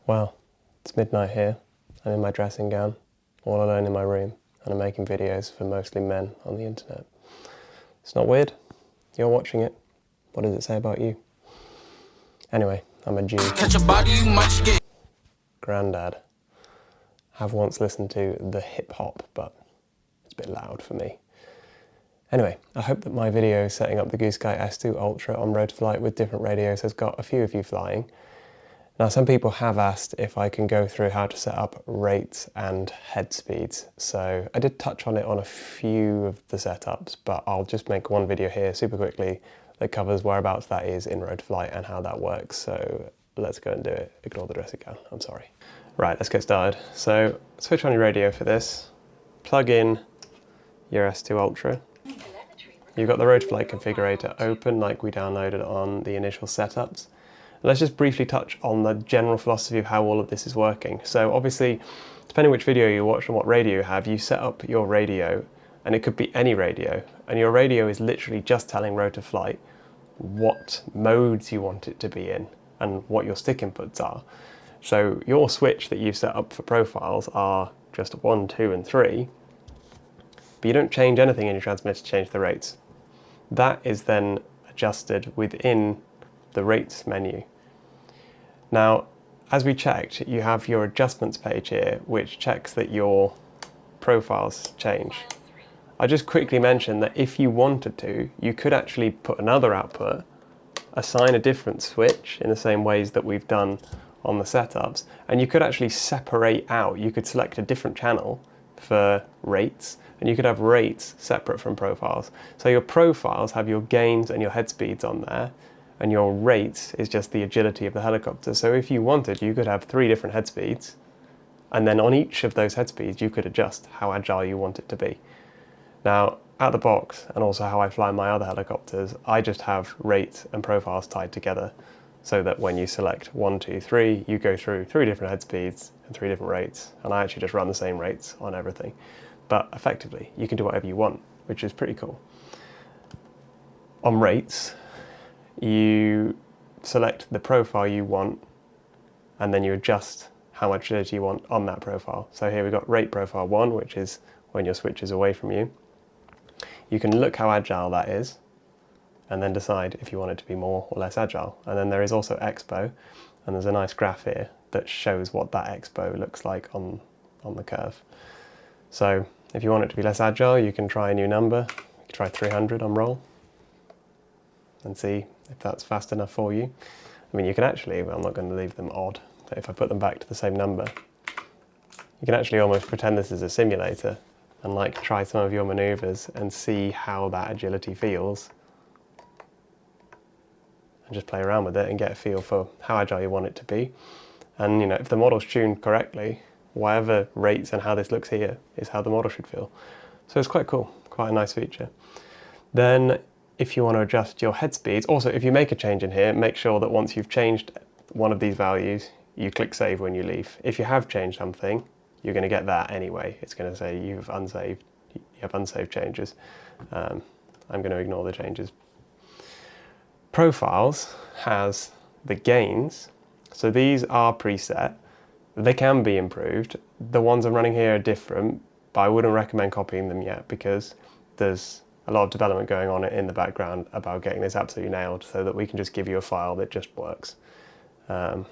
Well, it's midnight here. I'm in my dressing gown, all alone in my room, and I'm making videos for mostly men on the internet. It's not weird. You're watching it. What does it say about you? Anyway, I'm a Jew. Catch a body, you might get. Grandad. Have once listened to the hip hop, but it's a bit loud for me. Anyway, I hope that my video setting up the Goosky S2 Ultra on road to flight with different radios has got a few of you flying. Now, some people have asked if I can go through how to set up rates and head speeds. So I did touch on it on a few of the setups, but I'll just make one video here super quickly that covers whereabouts that is in road to flight and how that works. So let's go and do it. Ignore the dressing gown, I'm sorry. Right, let's get started. So switch on your radio for this, plug in your S2 Ultra. You've got the road to flight configurator open like we downloaded on the initial setups. Let's just briefly touch on the general philosophy of how all of this is working. So obviously, depending which video you watch and what radio you have, you set up your radio, and it could be any radio, and your radio is literally just telling road to flight what modes you want it to be in and what your stick inputs are. So your switch that you've set up for profiles are just 1, 2, and 3, but you don't change anything in your transmitter to change the rates. That is then adjusted within the rates menu. Now, as we checked, you have your adjustments page here, which checks that your profiles change. I just quickly mentioned that if you wanted to, you could actually put another output, assign a different switch in the same ways that we've done on the setups, and you could actually separate out. You could select a different channel for rates, and you could have rates separate from profiles. So your profiles have your gains and your head speeds on there, and your rates is just the agility of the helicopter. So if you wanted, you could have 3 different head speeds, and then on each of those head speeds, you could adjust how agile you want it to be. Now, out the box, and also how I fly my other helicopters, I just have rates and profiles tied together, so that when you select 1, 2, 3, you go through 3 different head speeds and 3 different rates, and I actually just run the same rates on everything. But effectively, you can do whatever you want, which is pretty cool. On rates, you select the profile you want, and then you adjust how much agility you want on that profile. So here we've got rate profile 1, which is when your switch is away from you. You can look how agile that is, and then decide if you want it to be more or less agile. And then there is also expo, and there's a nice graph here that shows what that expo looks like on the curve. So if you want it to be less agile, you can try a new number. You can try 300 on roll and see if that's fast enough for you. I mean, you can actually, well, I'm not going to leave them odd, but if I put them back to the same number, you can actually almost pretend this is a simulator and like try some of your maneuvers and see how that agility feels, and just play around with it and get a feel for how agile you want it to be. And you know, if the model's tuned correctly, whatever rates and how this looks here is how the model should feel. So it's quite cool, quite a nice feature. Then if you want to adjust your head speeds, also if you make a change in here, make sure that once you've changed one of these values, you click save when you leave. If you have changed something, you're going to get that anyway. It's going to say you have unsaved changes. I'm going to ignore the changes. Profiles has the gains. So these are preset. They can be improved. The ones I'm running here are different, but I wouldn't recommend copying them yet because there's a lot of development going on in the background about getting this absolutely nailed so that we can just give you a file that just works. But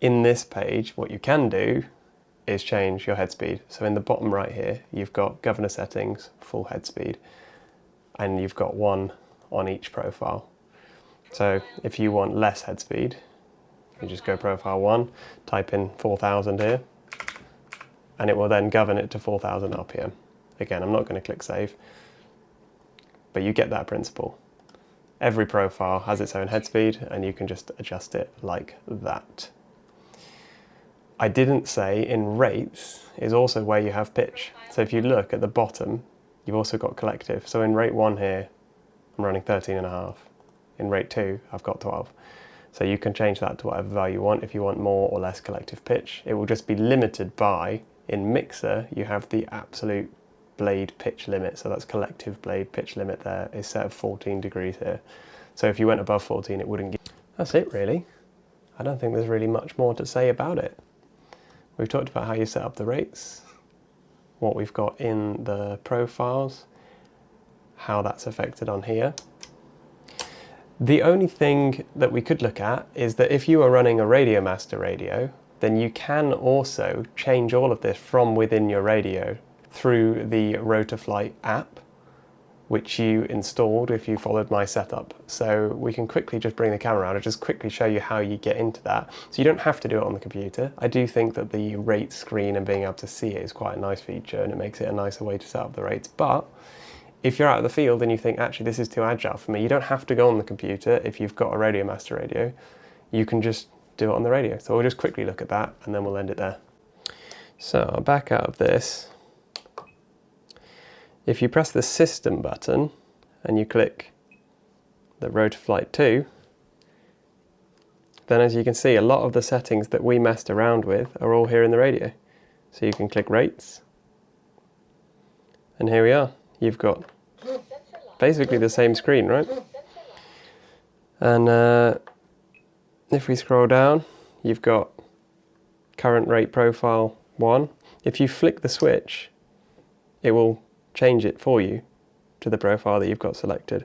in this page, what you can do is change your head speed. So in the bottom right here, you've got governor settings, full head speed, and you've got 1 on each profile. So if you want less head speed, you just go profile 1, type in 4000 here, and it will then govern it to 4000 RPM. Again, I'm not going to click save, but you get that principle. Every profile has its own head speed, and you can just adjust it like that. I didn't say in rates is also where you have pitch. So if you look at the bottom, you've also got collective. So in rate 1 here, I'm running 13.5. In rate 2, I've got 12. So you can change that to whatever value you want if you want more or less collective pitch. It will just be limited by, in mixer, you have the absolute blade pitch limit. So that's collective blade pitch limit there is set at 14 degrees here. So if you went above 14, it wouldn't give. That's it really. I don't think there's really much more to say about it. We've talked about how you set up the rates, what we've got in the profiles, how that's affected on here. The only thing that we could look at is that if you are running a Radio Master radio, then you can also change all of this from within your radio through the Rotaflight app, which you installed if you followed my setup. So we can quickly just bring the camera around and just quickly show you how you get into that. So you don't have to do it on the computer. I do think that the rate screen and being able to see it is quite a nice feature, and it makes it a nicer way to set up the rates. But if you're out of the field and you think, actually this is too agile for me, you don't have to go on the computer if you've got a Radio Master radio. You can just do it on the radio. So we'll just quickly look at that and then we'll end it there. So I'll back out of this. If you press the System button and you click the Rotaflight 2, then as you can see, a lot of the settings that we messed around with are all here in the radio. So you can click Rates, and here we are. You've got basically the same screen, right? And if we scroll down, you've got current rate profile 1. If you flick the switch, it will change it for you to the profile that you've got selected.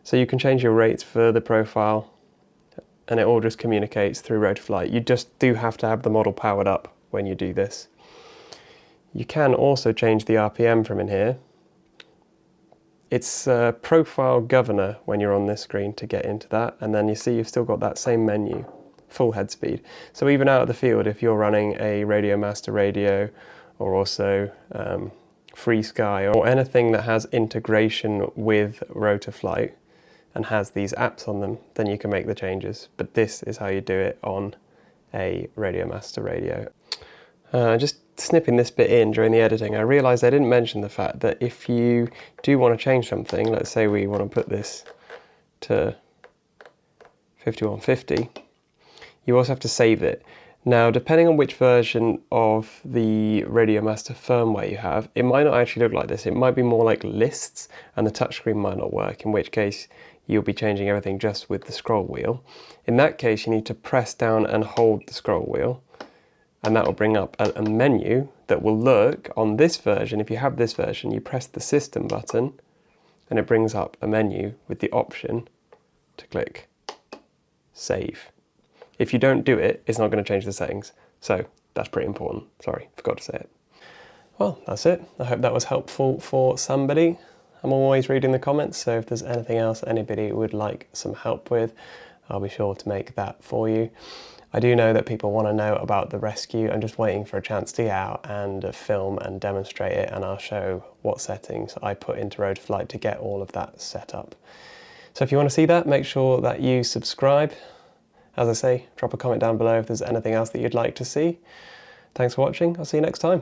So you can change your rates for the profile, and it all just communicates through Rotaflight. You just do have to have the model powered up when you do this. You can also change the RPM from in here. It's a profile governor when you're on this screen to get into that, and then you see you've still got that same menu, full head speed. So even out of the field, if you're running a Radio Master radio, or also Free Sky, or anything that has integration with Rotaflight and has these apps on them, then you can make the changes. But this is how you do it on a Radio Master radio. Just snipping this bit in during the editing, I realised I didn't mention the fact that if you do want to change something, let's say we want to put this to 5150, you also have to save it. Now, depending on which version of the Radio Master firmware you have, it might not actually look like this. It might be more like lists, and the touchscreen might not work, in which case you'll be changing everything just with the scroll wheel. In that case, you need to press down and hold the scroll wheel, and that will bring up a menu that will look on this version. If you have this version, you press the System button, and it brings up a menu with the option to click Save. If you don't do it, it's not going to change the settings. So that's pretty important. Sorry, forgot to say it. Well, that's it. I hope that was helpful for somebody. I'm always reading the comments, so if there's anything else anybody would like some help with, I'll be sure to make that for you. I do know that people want to know about the rescue. I'm just waiting for a chance to get out and film and demonstrate it, and I'll show what settings I put into Rotaflight to get all of that set up. So if you want to see that, make sure that you subscribe. As I say, drop a comment down below if there's anything else that you'd like to see. Thanks for watching. I'll see you next time.